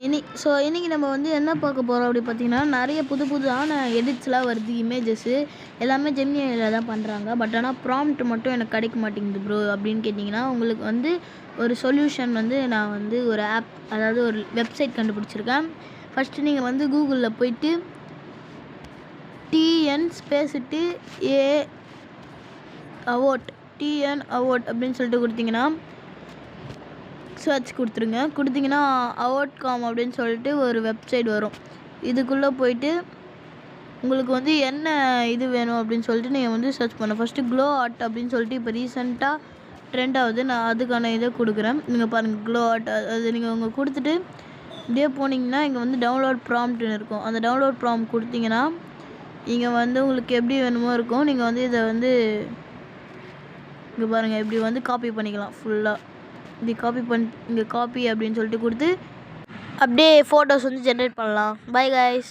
இன்றைக்கி நம்ம வந்து என்ன பார்க்க போகிறோம் அப்படி பார்த்தீங்கன்னா, நிறைய புதுசான எடிட்ஸ்லாம் வருது, இமேஜஸ்ஸு எல்லாமே ஜெமினியில் தான் பண்ணுறாங்க. பட் ஆனால் ப்ராம்ப்ட் மட்டும் எனக்கு கிடைக்க மாட்டேங்குது ப்ரோ அப்படின்னு கேட்டிங்கன்னா, உங்களுக்கு வந்து ஒரு சொல்யூஷன் வந்து நான் வந்து ஒரு ஆப், அதாவது ஒரு வெப்சைட் கண்டுபிடிச்சிருக்கேன். ஃபஸ்ட்டு நீங்கள் வந்து கூகுளில் போய்ட்டு டிஎன் ஸ்பேஸிட்டு ஏ அவோட் டிஎன் அவோட் அப்படின்னு சொல்லிட்டு கொடுத்தீங்கன்னா சர்ச் கொடுத்தீங்கன்னா அவோட்.com அப்படின்னு சொல்லிட்டு ஒரு வெப்சைட் வரும். இதுக்குள்ளே போயிட்டு உங்களுக்கு வந்து என்ன இது வேணும் அப்படின்னு சொல்லிட்டு நீங்கள் வந்து சர்ச் பண்ணணும். ஃபஸ்ட்டு க்ளோ ஆர்ட் அப்படின்னு சொல்லிட்டு இப்போ ரீசெண்டாக ட்ரெண்ட் ஆகுது. நான் அதுக்கான இதை கொடுக்குறேன். நீங்கள் பாருங்கள், க்ளோ ஆர்ட். அது நீங்கள் உங்கள் கொடுத்துட்டு இப்படியே போனீங்கன்னா இங்கே வந்து டவுன்லோட் ப்ராம்ப்ட்னு இருக்கும். அந்த டவுன்லோட் ப்ராம்ப்ட் கொடுத்தீங்கன்னா இங்கே வந்து உங்களுக்கு எப்படி வேணுமோ இருக்கும். நீங்கள் வந்து இதை வந்து இங்கே பாருங்கள், இப்படி வந்து காப்பி பண்ணிக்கலாம் ஃபுல்லாக. இப்படி இங்கே காப்பி அப்படின்னு சொல்லிட்டு கொடுத்து அப்படியே ஃபோட்டோஸ் வந்து ஜென்ரேட் பண்ணலாம். Bye guys.